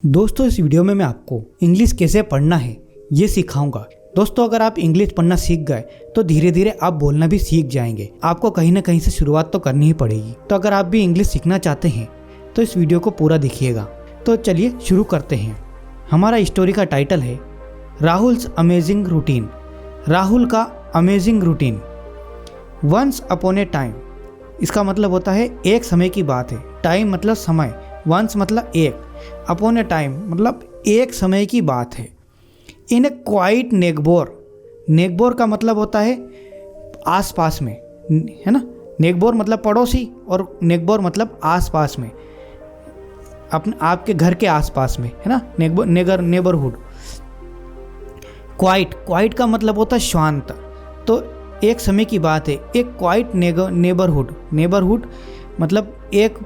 दोस्तों इस वीडियो में मैं आपको इंग्लिश कैसे पढ़ना है ये सिखाऊंगा। दोस्तों अगर आप इंग्लिश पढ़ना सीख गए तो धीरे धीरे आप बोलना भी सीख जाएंगे। आपको कहीं ना कहीं से शुरुआत तो करनी ही पड़ेगी। तो अगर आप भी इंग्लिश सीखना चाहते हैं तो इस वीडियो को पूरा देखिएगा। तो चलिए शुरू करते हैं। हमारा स्टोरी का टाइटल है राहुल्स अमेजिंग रूटीन। राहुल का amazing routine. Once upon a time, इसका मतलब होता है एक समय की बात है। टाइम मतलब समय, वंस मतलब एक, अपॉन ए टाइम मतलब एक समय की बात है। इन ए क्वाइट नेगबोर, नेगबोर का मतलब होता है आसपास में, है ना। नेगबोर मतलब पड़ोसी और नेगबोर मतलब आसपास में, अपने आपके घर के आसपास में, है ना। नेबरहुड। क्वाइट, क्वाइट का मतलब होता है शांत। तो एक समय की बात है, एक क्वाइट नेबरहुड। नेबरहुड मतलब एक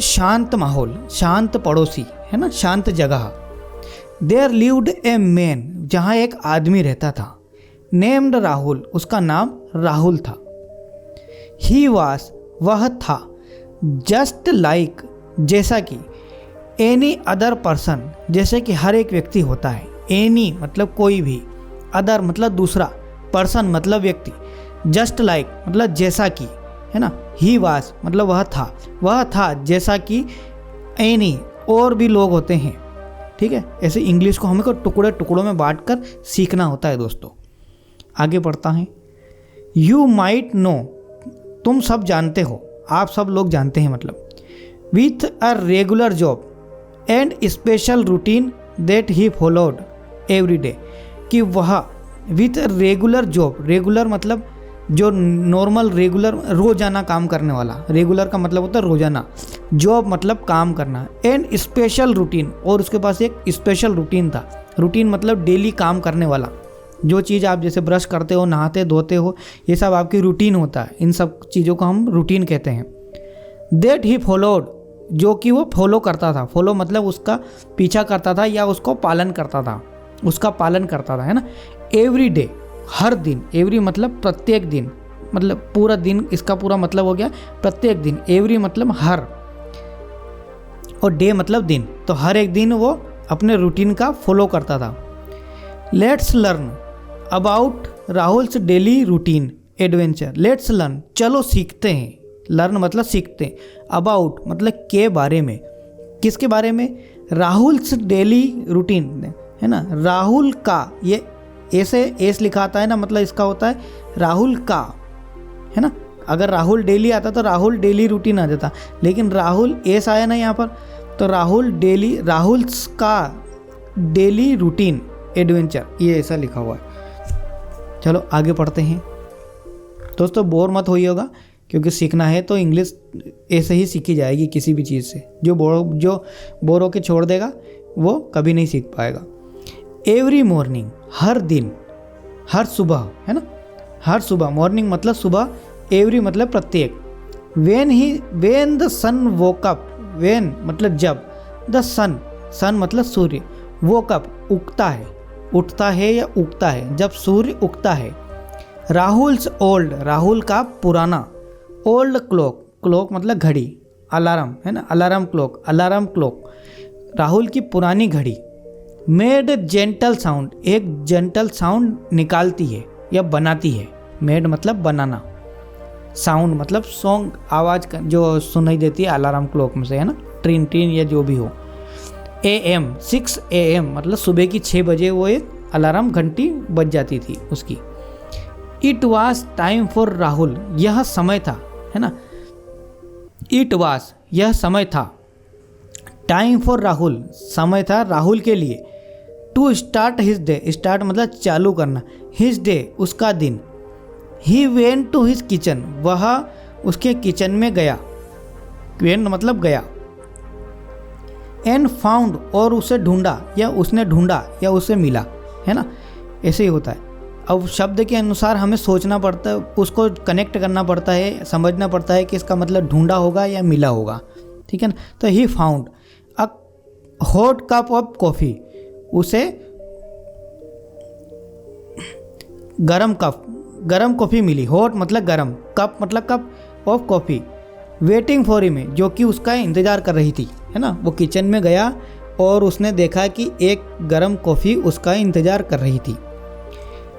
शांत माहौल, शांत पड़ोसी, है ना, शांत जगह। देयर लिव्ड ए मैन, जहाँ एक आदमी रहता था। नेम्ड राहुल, उसका नाम राहुल था। ही वाज, वह था। जस्ट लाइक, जैसा कि। एनी अदर पर्सन, जैसे कि हर एक व्यक्ति होता है। एनी मतलब कोई भी, अदर मतलब दूसरा, पर्सन मतलब व्यक्ति। जस्ट लाइक मतलब जैसा कि, है ना। ही वाज मतलब वह था जैसा कि एनी, और भी लोग होते हैं, ठीक है। ऐसे इंग्लिश को हमें को टुकड़े टुकड़ों में बांट कर सीखना होता है। दोस्तों आगे बढ़ता है। यू माइट नो, तुम सब जानते हो, आप सब लोग जानते हैं मतलब। With a regular job and special routine that he followed every day, कि वह विथ रेगुलर जॉब, रेगुलर मतलब जो नॉर्मल रेगुलर रोजाना काम करने वाला, रेगुलर का मतलब होता है रोजाना, जॉब मतलब काम करना, एंड स्पेशल रूटीन, और उसके पास एक स्पेशल रूटीन था। रूटीन मतलब डेली काम करने वाला, जो चीज़ आप जैसे ब्रश करते हो, नहाते धोते हो, ये सब आपकी रूटीन होता है। इन सब चीज़ों को हम रूटीन कहते हैं। दैट ही फॉलोड, जो कि वो फॉलो करता था। फॉलो मतलब उसका पीछा करता था या उसको पालन करता था, उसका पालन करता था, है ना। एवरी डे, हर दिन। एवरी मतलब प्रत्येक दिन, मतलब पूरा दिन, इसका पूरा मतलब हो गया प्रत्येक दिन। एवरी मतलब हर, और डे मतलब दिन। तो हर एक दिन वो अपने रूटीन का फॉलो करता था। Let's learn about Rahul's daily routine adventure. Let's learn, चलो सीखते हैं। लर्न मतलब सीखते हैं। अबाउट मतलब के बारे में, किसके बारे में? राहुल्स डेली रूटीन, है ना। राहुल का, ये ऐसे एस लिखा आता है ना, मतलब इसका होता है राहुल का, है ना। अगर राहुल डेली आता तो राहुल डेली रूटीन आ जाता, लेकिन राहुल एस आया ना यहाँ पर, तो राहुल डेली, राहुल्स का डेली रूटीन एडवेंचर, ये ऐसा लिखा हुआ है। चलो आगे पढ़ते हैं। दोस्तों बोर मत होइएगा, क्योंकि सीखना है तो इंग्लिश ऐसे ही सीखी जाएगी किसी भी चीज़ से। जो बोर होके छोड़ देगा वो कभी नहीं सीख पाएगा। एवरी मॉर्निंग, हर दिन, हर सुबह, है ना। हर सुबह, मॉर्निंग मतलब सुबह, एवरी मतलब प्रत्येक। When the sun woke up, when मतलब जब, द सन, सन मतलब सूर्य, वोक अप उगता है, उठता है या उगता है, जब सूर्य उगता है। राहुल्स ओल्ड, राहुल का पुराना, ओल्ड क्लॉक, क्लॉक मतलब घड़ी, अलार्म, है ना। Alarm clock, alarm clock, Rahul की पुरानी घड़ी। मेड जेंटल साउंड, एक जेंटल साउंड निकालती है या बनाती है। मेड मतलब बनाना, साउंड मतलब सॉन्ग, आवाज़ जो सुनाई देती है अलार्म क्लॉक में से, है ना। ट्रीन ट्रीन या जो भी हो। AM 6 AM मतलब सुबह की 6 बजे वो एक अलार्म घंटी बज जाती थी उसकी। It was time for Rahul, यह समय था, है ना। इट वॉज, यह समय था। टाइम फॉर राहुल, समय था राहुल के लिए। To start his day, start मतलब चालू करना, हिज डे उसका दिन। He went to his kitchen, वह उसके किचन में गया। वेंट मतलब गया। एंड फाउंड, और उसे ढूंढा या उसने ढूंढा या उसे मिला, है ना। ऐसे ही होता है। अब शब्द के अनुसार हमें सोचना पड़ता है, उसको कनेक्ट करना पड़ता है, समझना पड़ता है कि इसका मतलब ढूंढा होगा या मिला होगा, ठीक है ना। तो he found a hot cup of coffee, उसे गरम कॉफ़ी मिली। हॉट मतलब गरम, कप मतलब cup of coffee. Waiting for him, जो कि उसका इंतज़ार कर रही थी, है ना। वो किचन में गया और उसने देखा कि एक गर्म कॉफ़ी उसका इंतज़ार कर रही थी।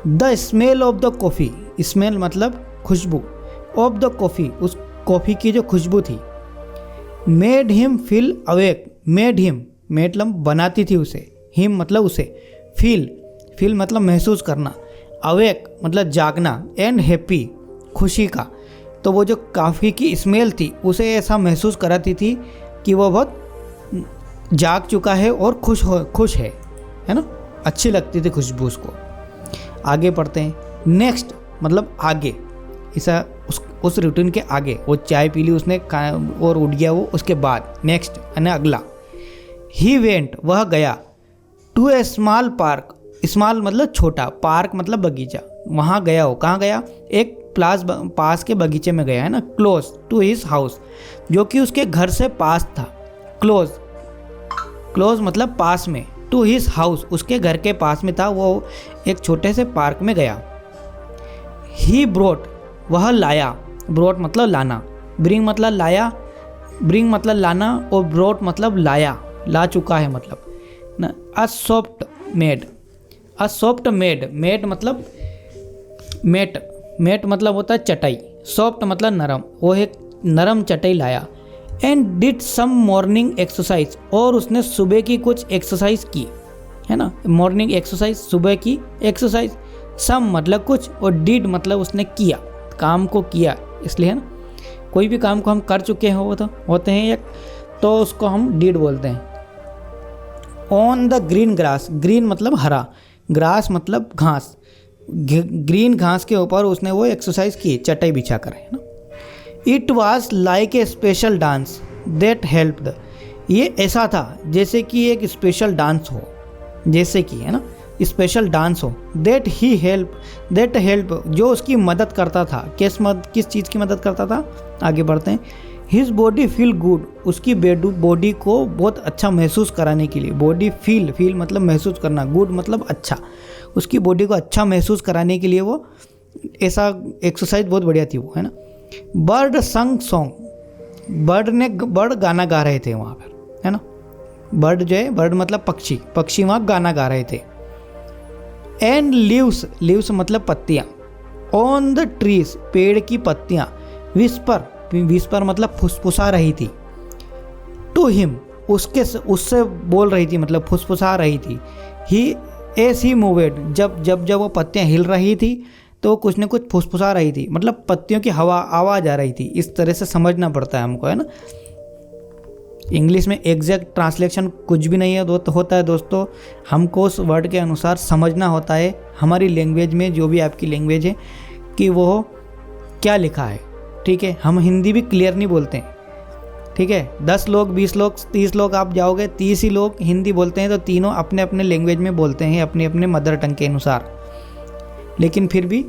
The smell of the coffee, smell मतलब खुशबू, ऑफ द कॉफ़ी, उस कॉफ़ी की जो खुशबू थी, made him feel awake, made him मतलब बनाती थी उसे, हिम मतलब उसे, फील मतलब महसूस करना, अवेक मतलब जागना, एंड हैप्पी खुशी का। तो वो जो कॉफ़ी की स्मेल थी उसे ऐसा महसूस कराती थी कि वो बहुत जाग चुका है और खुश है ना, अच्छी लगती थी खुशबू उसको। आगे पढ़ते हैं। नेक्स्ट मतलब आगे, ऐसा उस रूटीन के आगे, वो चाय पी ली उसने और उठ गया वो, उसके बाद नेक्स्ट यानी अगला। ही वेंट वह गया, to a small park, small मतलब छोटा, पार्क मतलब बगीचा, वहाँ गया हो, कहाँ गया, एक पास के बगीचे में गया है ना, क्लोज टू हिज हाउस, जो कि उसके घर से पास था। क्लोज मतलब पास में, टू हिज हाउस उसके घर के पास में था, वो एक छोटे से पार्क में गया। ही ब्रोट वह लाया, ब्रोट मतलब लाना, ब्रिंग मतलब लाया, ब्रिंग मतलब लाना, और ब्रोट मतलब लाया, ला चुका है मतलब ना। A soft made, a soft made, made मतलब मेट मतलब होता है चटाई, सॉफ्ट मतलब नरम, वो एक नरम चटाई लाया। And did some morning exercise, और उसने सुबह की कुछ एक्सरसाइज की है ना, मॉर्निंग एक्सरसाइज, सुबह की एक्सरसाइज। सम मतलब कुछ, और डिड मतलब उसने किया, काम को किया, इसलिए है ना, कोई भी काम को हम कर चुके हैं वो तो होते हैं एक, तो उसको हम डिड बोलते हैं। On the green grass, green मतलब हरा, ग्रास मतलब घास, ग्रीन घास के ऊपर उसने वो एक्सरसाइज की, चटाई बिछा कर, है ना। It was like A special dance that helped, ये ऐसा था जैसे कि एक स्पेशल डांस हो, जैसे कि है ना स्पेशल डांस हो। दैट हेल्प जो उसकी मदद करता था, किस चीज़ की मदद करता था, आगे बढ़ते हैं। हिज बॉडी फील गुड, उसकी बॉडी को बहुत अच्छा महसूस कराने के लिए, बॉडी फील मतलब महसूस करना, गुड मतलब अच्छा, उसकी बॉडी को अच्छा महसूस कराने के लिए वो ऐसा एक्सरसाइज बहुत बढ़िया थी वो, है ना। बर्ड संग सॉन्ग, बर्ड गाना गा रहे थे वहाँ पर, है ना। बर्ड जो है, बर्ड मतलब पक्षी वहाँ गाना गा रहे थे। एंड लीव्स मतलब पत्तियाँ, ऑन द ट्रीज पेड़ की पत्तियाँ, विस्पर मतलब फुसफुसा रही थी। टू हिम उससे बोल रही थी मतलब फुसफुसा रही थी। ही मूवेड जब वो पत्तियाँ हिल रही थी तो वो कुछ न कुछ फुसफुसा रही थी, मतलब पत्तियों की आवाज़ आ रही थी, इस तरह से समझना पड़ता है हमको, है ना। इंग्लिश में एग्जैक्ट ट्रांसलेशन कुछ भी नहीं है होता है दोस्तों, हमको उस वर्ड के अनुसार समझना होता है हमारी लैंग्वेज में, जो भी आपकी लैंग्वेज है, कि वो क्या लिखा है, ठीक है। हम हिंदी भी क्लियर नहीं बोलते हैं, ठीक है। 10 लोग 20 लोग 30 लोग आप जाओगे, 30 ही लोग हिंदी बोलते हैं, तो तीनों अपने अपने लैंग्वेज में बोलते हैं, अपने अपने मदर टंग के अनुसार, लेकिन फिर भी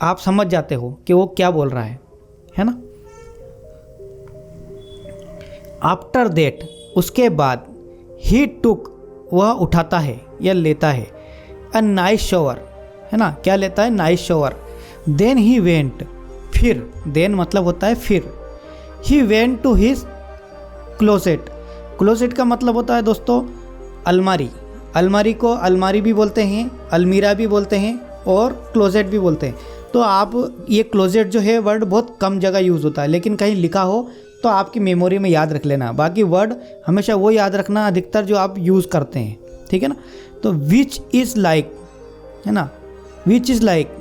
आप समझ जाते हो कि वो क्या बोल रहा है ना। आफ्टर दैट उसके बाद, ही टुक वह उठाता है या लेता है, अ नाइस शॉवर, है ना, क्या लेता है, nice shower. Then he went, फिर, देन मतलब होता है फिर। He went to his closet, closet का मतलब होता है दोस्तों अलमारी, अलमारी को अलमारी भी बोलते हैं, अलमीरा भी बोलते हैं, और क्लोसेट भी बोलते हैं। तो आप ये क्लोसेट जो है वर्ड बहुत कम जगह यूज़ होता है, लेकिन कहीं लिखा हो तो आपकी मेमोरी में याद रख लेना, बाकी वर्ड हमेशा वो याद रखना अधिकतर जो आप यूज़ करते हैं, ठीक है ना। तो विच इज़ लाइक, है ना, विच इज़ लाइक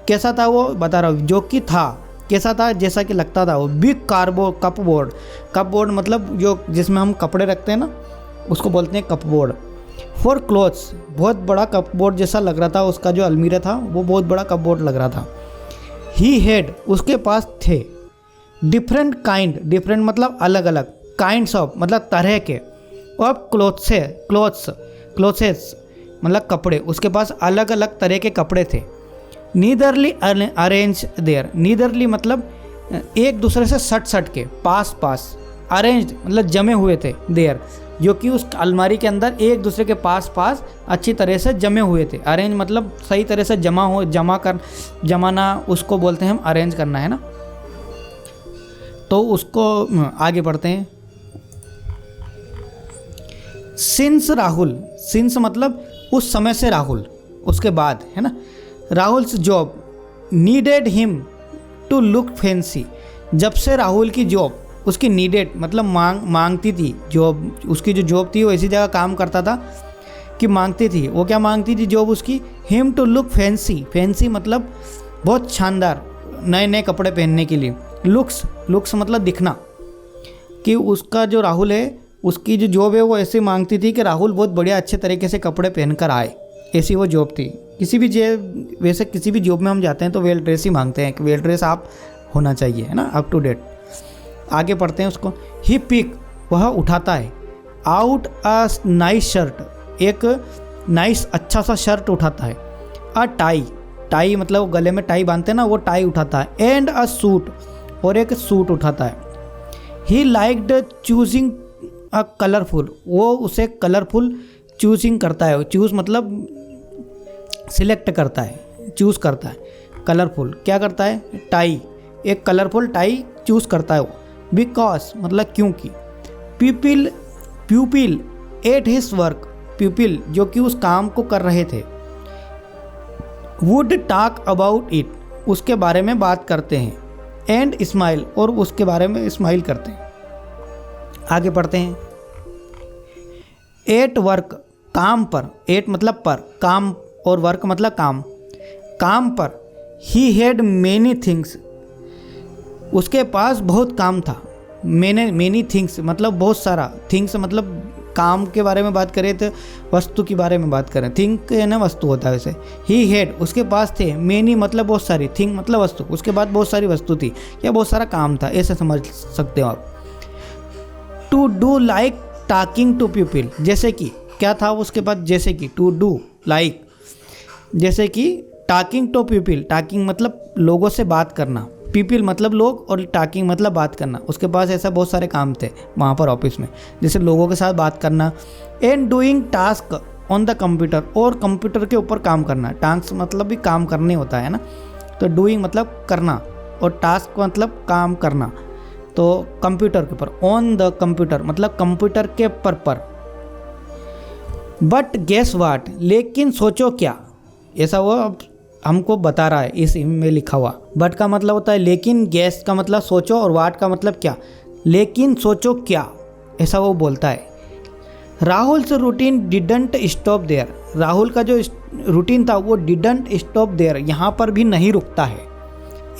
कैसा था वो बता रहा हूँ, जो कि था, कैसा था, जैसा कि लगता था वो। बिग कपबोर्ड मतलब जो जिसमें हम कपड़े रखते हैं ना, उसको बोलते हैं कपबोर्ड। फॉर क्लोथ्स बहुत बड़ा कपबोर्ड जैसा लग रहा था, उसका जो अलमीरा था वो बहुत बड़ा कपबोर्ड लग रहा था। ही हैड उसके पास थे, डिफरेंट मतलब अलग अलग, काइंड्स ऑफ मतलब तरह के, और क्लोथ्स मतलब कपड़े, उसके पास अलग अलग तरह के कपड़े थे। नीदरली अरेंज देयर, नीदरली मतलब एक दूसरे से सट के, पास, अरेंज मतलब जमे हुए थे, देयर जो कि उस अलमारी के अंदर एक दूसरे के पास अच्छी तरह से जमे हुए थे। अरेंज मतलब सही तरह से जमाना, उसको बोलते हैं हम अरेंज करना, है ना। तो उसको आगे बढ़ते हैं। सिंस राहुल, सिंस मतलब उस समय से राहुल, उसके बाद, है ना। Rahul's job needed him to look fancy, जब से राहुल की जॉब उसकी नीडेड मतलब मांगती थी, जॉब उसकी जो जॉब थी वो ऐसी जगह काम करता था कि मांगती थी। वो क्या मांगती थी जॉब उसकी? Him to look fancy, fancy मतलब बहुत शानदार, नए नए कपड़े पहनने के लिए। लुक्स, लुक्स मतलब दिखना, कि उसका जो राहुल है उसकी जो जॉब है वो ऐसे मांगती थी कि राहुल बहुत बढ़िया अच्छे तरीके से कपड़े पहनकर आए, ऐसी वो जॉब थी। किसी भी वैसे किसी भी जॉब में हम जाते हैं तो वेल ड्रेस ही मांगते हैं कि वेल ड्रेस आप होना चाहिए, है ना, अप टू डेट। आगे पढ़ते हैं उसको। ही पिक, वह उठाता है। आउट अ नाइस शर्ट, एक नाइस अच्छा सा शर्ट उठाता है। अ टाई, टाई मतलब वो गले में टाई बांधते हैं ना, वो टाई उठाता है। एंड अ सूट, और एक सूट उठाता है। He liked choosing a colourful, वो उसे कलरफुल चूजिंग करता है। चूज़ मतलब सिलेक्ट करता है, चूज़ करता है। कलरफुल क्या करता है? टाई, एक कलरफुल टाई चूज़ करता है वो। बिकॉज मतलब क्योंकि। पीपल, प्यूपिल एट हिज वर्क, प्यूपिल जो कि उस काम को कर रहे थे। वुड टॉक अबाउट इट, उसके बारे में बात करते हैं। एंड स्माइल, और उसके बारे में स्माइल करते हैं। आगे पढ़ते हैं। एट वर्क, काम पर, एट मतलब पर, काम, और वर्क मतलब काम, काम पर। ही हैड मेनी थिंग्स, उसके पास बहुत काम था। मेनी थिंग्स मतलब बहुत सारा, थिंग्स मतलब काम के बारे में बात करें तो वस्तु के बारे में बात करें, थिंक है ना वस्तु होता है वैसे। ही हैड उसके पास थे, मेनी मतलब बहुत सारी, थिंग मतलब वस्तु, उसके बाद बहुत सारी वस्तु थी या बहुत सारा काम था, ऐसे समझ सकते हो आप। To do like talking to people, जैसे कि क्या था उसके बाद? जैसे कि, टू डू लाइक जैसे कि टॉकिंग टू पीपल, टॉकिंग मतलब लोगों से बात करना, पीपल मतलब लोग, और टॉकिंग मतलब बात करना। उसके पास ऐसा बहुत सारे काम थे वहाँ पर ऑफिस में, जैसे लोगों के साथ बात करना। And doing task on the computer, और कंप्यूटर के ऊपर काम करना। टास्क मतलब भी काम करने होता है ना, तो डूइंग मतलब करना और टास्क मतलब काम करना, तो कंप्यूटर के ऊपर। ऑन द कंप्यूटर मतलब कंप्यूटर के पर। बट गेस वाट, लेकिन सोचो क्या, ऐसा वो हमको बता रहा है इस में लिखा हुआ। बट का मतलब होता है लेकिन, गैस का मतलब सोचो, और वाट का मतलब क्या, लेकिन सोचो क्या, ऐसा वो बोलता है। Rahul's routine didn't stop there, Rahul का जो रूटीन था वो डिडंट स्टॉप देयर, यहाँ पर भी नहीं रुकता है,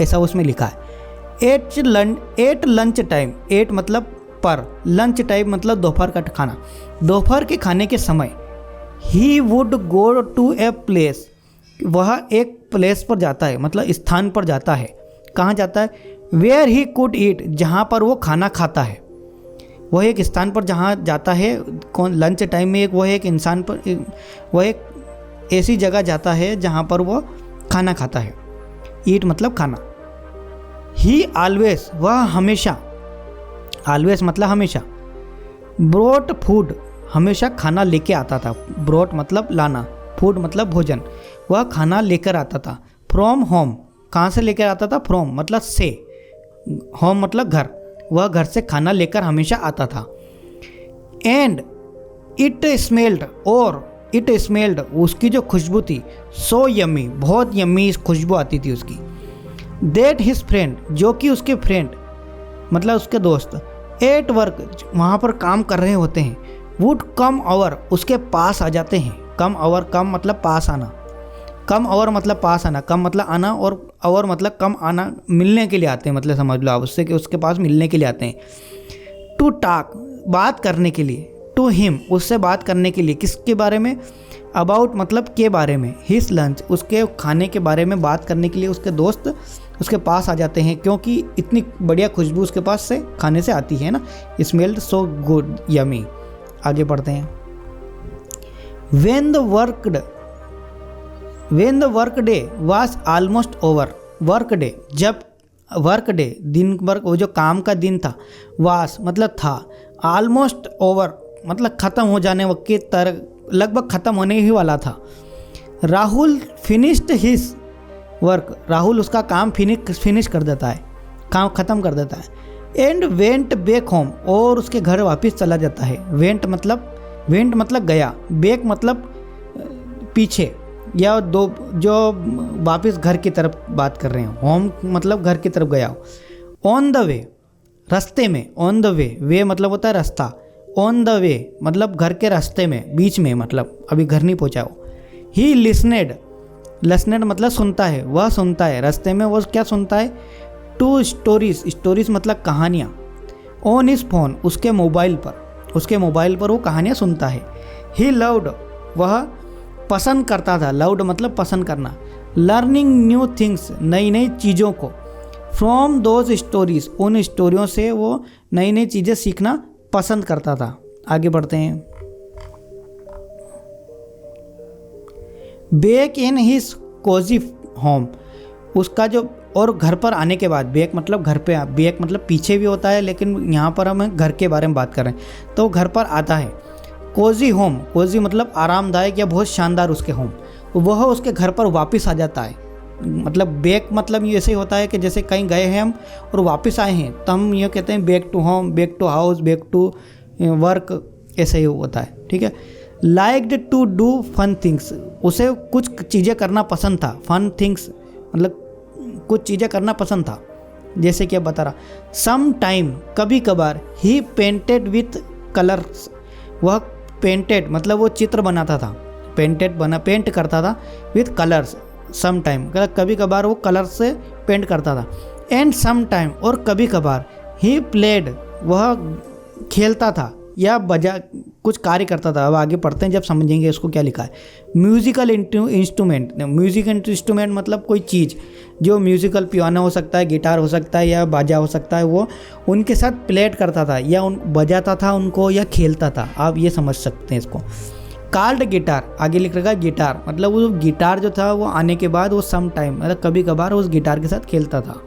ऐसा उसमें लिखा है। एट लंच टाइम, एट मतलब पर, लंच टाइम मतलब दोपहर का खाना, दोपहर के खाने के समय। He would go to a place, वह एक प्लेस पर जाता है मतलब स्थान पर जाता है। कहाँ जाता है? वेयर ही कुड ईट, जहाँ पर वो खाना खाता है। वह एक स्थान पर जहाँ जाता है कौन लंच टाइम में, वह एक इंसान पर, वह एक ऐसी जगह जाता है जहाँ पर वो खाना खाता है। ईट मतलब खाना। ही ऑलवेज, वह हमेशा, ऑलवेज मतलब हमेशा। ब्रोट फूड, हमेशा खाना लेके आता था। ब्रोट मतलब लाना, फूड मतलब भोजन, वह खाना लेकर आता था। फ्रॉम होम, कहाँ से लेकर आता था? फ्रॉम मतलब से, होम मतलब घर, वह घर से खाना लेकर हमेशा आता था। एंड इट स्मेल्ड, और इट स्मेल्ड उसकी जो खुशबू थी, सो यम्मी, बहुत यम्मी खुशबू आती थी उसकी। दैट हिज फ्रेंड, जो कि उसके फ्रेंड मतलब उसके दोस्त, एट वर्क वहाँ पर काम कर रहे होते हैं, वुड कम ओवर उसके पास आ जाते हैं। कम ओवर, कम मतलब पास आना, कम ओवर मतलब पास आना, कम मतलब आना, और ओवर मतलब कम आना, मिलने के लिए आते हैं मतलब समझ लो आप उससे कि उसके पास मिलने के लिए आते हैं। टू टॉक बात करने के लिए, टू हिम उससे बात करने के लिए, किसके बारे में? अबाउट मतलब के बारे में, हिज लंच उसके खाने के बारे में बात करने के लिए उसके दोस्त उसके पास आ जाते हैं, क्योंकि इतनी बढ़िया खुशबू उसके पास से खाने से आती है ना, स्मेल्ड सो गुड यमी। आगे बढ़ते हैं। When the work day was almost over, work day जब वर्क डे दिन भर वो जो काम का दिन था, वास मतलब था, ऑलमोस्ट ओवर मतलब ख़त्म हो जाने के तरह, लगभग ख़त्म होने ही वाला था। Rahul finished his work, Rahul उसका काम फिनिश कर देता है, काम ख़त्म कर देता है। एंड वेंट बैक होम, और उसके घर वापस चला जाता है। वेंट मतलब वेंट मतलब गया, बैक मतलब पीछे या दो जो वापस घर की तरफ बात कर रहे हैं, होम मतलब घर की तरफ गया हो। ऑन द वे रास्ते में, ऑन द वे मतलब होता है रास्ता, ऑन द वे मतलब घर के रास्ते में, बीच में मतलब अभी घर नहीं पहुंचा हो। ही लिसनेड मतलब सुनता है, वह सुनता है रास्ते में, वो क्या सुनता है, टू स्टोरीज मतलब कहानियाँ, ऑन हिज फोन उसके मोबाइल पर वो कहानियाँ सुनता है। ही लव्ड वह पसंद करता था, लव्ड मतलब पसंद करना, लर्निंग न्यू थिंग्स नई नई चीज़ों को, फ्रॉम दोज स्टोरीज उन स्टोरियों से वो नई नई चीज़ें सीखना पसंद करता था। आगे बढ़ते हैं। Back in his cosy home उसका जो, और घर पर आने के बाद, बैक मतलब घर पे, बैक मतलब पीछे भी होता है लेकिन यहाँ पर हम घर के बारे में बात कर रहे हैं, तो घर पर आता है। कोजी होम, कोजी मतलब आरामदायक या बहुत शानदार उसके होम, वह उसके घर पर वापस आ जाता है। मतलब बैक मतलब ये ऐसे होता है कि जैसे कहीं गए हैं हम और वापस आए हैं तो हम ये कहते हैं back to home, back to house, back to work, ऐसे ही होता है। ठीक है। Liked to do fun things उसे कुछ चीज़ें करना पसंद था, फन थिंग्स मतलब कुछ चीज़ें करना पसंद था, जैसे कि अब बता रहा। सम टाइम कभी कभार, ही पेंटेड विथ कलर्स वह पेंटेड मतलब वो चित्र बनाता था, पेंट करता था विथ कलर्स, सम टाइम कभी कभार वो कलर्स से पेंट करता था। एंड सम टाइम और कभी कभार, ही प्लेड वह खेलता था या बजा कुछ कार्य करता था। अब आगे पढ़ते हैं जब समझेंगे इसको क्या लिखा है। म्यूजिकल इंस्ट्रूमेंट, म्यूजिकल इंस्ट्रूमेंट मतलब कोई चीज़ जो म्यूजिकल, पियानो हो सकता है, गिटार हो सकता है या बाजा हो सकता है, वो उनके साथ प्लेट करता था या बजाता था उनको या खेलता था। आप ये समझ सकते हैं इसको। कार्ड गिटार, आगे लिख रखा है गिटार मतलब वो गिटार जो था वो आने के बाद वो सम टाइम मतलब कभी कभार उस गिटार के साथ खेलता था।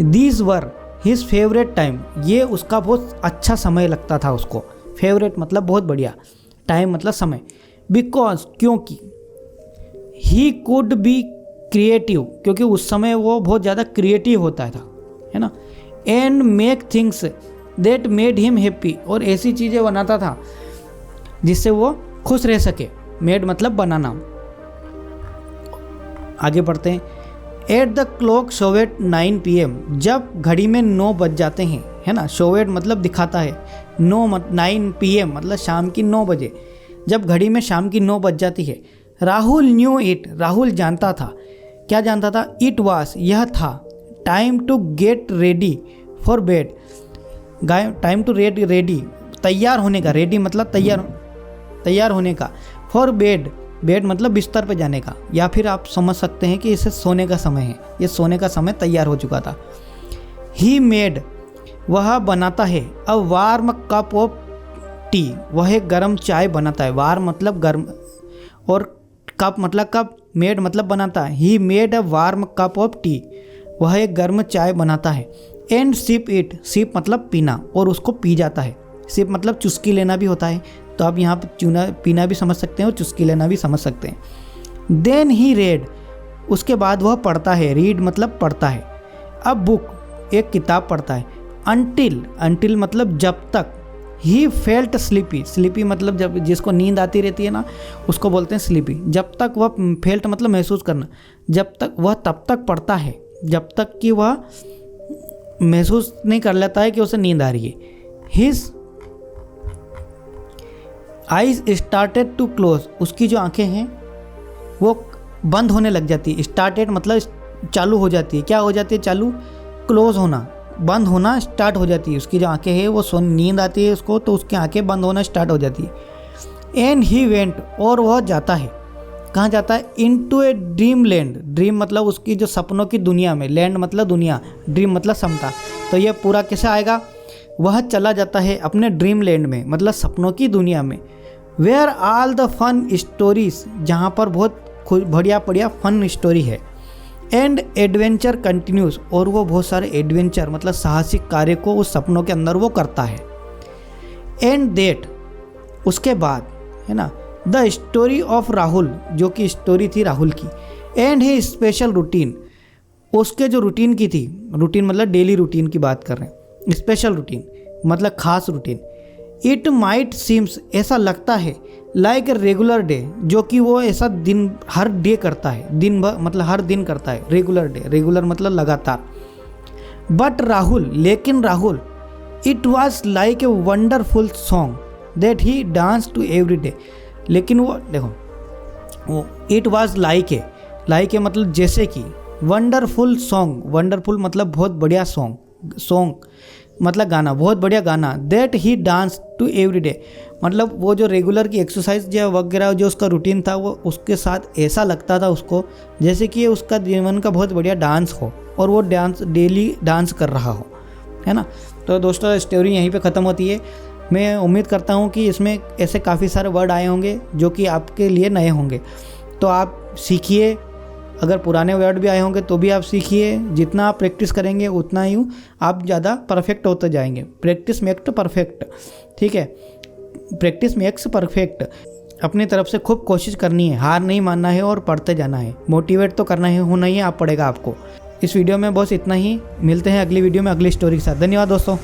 These were his favourite time, ये उसका बहुत अच्छा समय लगता था उसको। फेवरेट मतलब बहुत बढ़िया, टाइम मतलब समय। बिकॉज क्योंकि, ही कुड बी क्रिएटिव क्योंकि उस समय वो बहुत ज़्यादा क्रिएटिव होता था, है ना। And make things that made him happy, और ऐसी चीज़ें बनाता था जिससे वो खुश रह सके। मेड मतलब बनाना। आगे बढ़ते हैं। एट द क्लॉक शोवेट 9 PM, जब घड़ी में 9 बज जाते हैं, है ना। शोवेट मतलब दिखाता है, 9 PM मतलब शाम की 9 बजे, जब घड़ी में शाम की 9 बज जाती है। राहुल न्यू इट, राहुल जानता था, क्या जानता था, इट वाज यह था, time to get ready for bed, time to ready तैयार होने का, रेडी मतलब तैयार होने का, फॉर बेड मतलब बिस्तर पर जाने का, या फिर आप समझ सकते हैं कि इसे सोने का समय है, ये सोने का समय तैयार हो चुका था। ही मेड वह बनाता है, a warm cup of T, वह एक गर्म चाय बनाता है। वार्म मतलब गर्म और कप मतलब कप, मेड मतलब बनाता है। He made a warm cup of T, वह एक गर्म चाय बनाता है। एंड सिप इट, सिप मतलब पीना, और उसको पी जाता है। सिप मतलब चुस्की लेना भी होता है, तो आप यहाँ पर पीना भी समझ सकते हैं और चुस्की लेना भी समझ सकते हैं। देन ही रेड, उसके बाद वह पढ़ता है, रीड मतलब पढ़ता है। अब बुक, एक किताब पढ़ता है। अंटिल मतलब जब तक। ही फेल्ट स्लीपी मतलब जब जिसको नींद आती रहती है ना उसको बोलते हैं स्लीपी। जब तक वह, फेल्ट मतलब महसूस करना, जब तक वह तब तक पढ़ता है जब तक कि वह महसूस नहीं कर लेता है कि उसे नींद आ रही है। His eyes started to close, उसकी जो आंखें हैं वो बंद होने लग जाती है। स्टार्टेड मतलब चालू हो जाती है, क्या हो जाती है, चालू, क्लोज होना, बंद होना स्टार्ट हो जाती है। उसकी जो आंखें हैं वो नींद आती है उसको, तो उसकी आंखें बंद होना स्टार्ट हो जाती है। एंड ही वेंट, और वह जाता है, कहाँ जाता है, into a dream land, dream मतलब उसकी जो सपनों की दुनिया में, लैंड मतलब दुनिया, ड्रीम मतलब समता। तो ये पूरा कैसे आएगा, वह चला जाता है अपने ड्रीम लैंड में मतलब सपनों की दुनिया में। Where all the fun stories, जहाँ पर बहुत बढ़िया फन स्टोरी है। एंड एडवेंचर कंटिन्यूस, और वो बहुत सारे एडवेंचर मतलब साहसिक कार्य को उस सपनों के अंदर वो करता है। एंड देट, उसके बाद, है ना, द स्टोरी ऑफ राहुल, जो कि स्टोरी थी राहुल की। एंड ही स्पेशल रूटीन, उसके जो रूटीन की थी, रूटीन मतलब डेली रूटीन की बात कर रहे हैं, स्पेशल रूटीन मतलब खास रूटीन। इट माइट सीम्स, ऐसा लगता है, लाइक ए रेगुलर डे, जो कि वो ऐसा दिन हर डे करता है, दिन भर मतलब हर दिन करता है, रेगुलर डे, रेगुलर मतलब लगातार। बट राहुल, लेकिन Rahul, it was like a wonderful song that he dance to every day, लेकिन वो देखो वो इट वॉज लाइक ए मतलब जैसे कि, वंडरफुल सॉन्ग, वंडरफुल मतलब बहुत बढ़िया सॉन्ग, सॉन्ग मतलब गाना, बहुत बढ़िया गाना, that he dance to every day, मतलब वो जो रेगुलर की एक्सरसाइज या वगैरह जो उसका रूटीन था वो उसके साथ ऐसा लगता था उसको जैसे कि उसका जीवन का बहुत बढ़िया डांस हो और वो डांस डेली डांस कर रहा हो, है ना। तो दोस्तों स्टोरी यहीं पे ख़त्म होती है। मैं उम्मीद करता हूँ कि इसमें ऐसे काफ़ी सारे वर्ड आए होंगे जो कि आपके लिए नए होंगे, तो आप सीखिए। अगर पुराने वर्ड भी आए होंगे तो भी आप सीखिए। जितना आप प्रैक्टिस करेंगे उतना ही आप ज़्यादा परफेक्ट होते जाएंगे। प्रैक्टिस मेक्स परफेक्ट, ठीक है, प्रैक्टिस मेक्स परफेक्ट। अपनी तरफ से खूब कोशिश करनी है, हार नहीं मानना है और पढ़ते जाना है। मोटिवेट तो करना है, होना ही आप पड़ेगा आपको। इस वीडियो में बस इतना ही। मिलते हैं अगली वीडियो में अगली स्टोरी के साथ। धन्यवाद दोस्तों।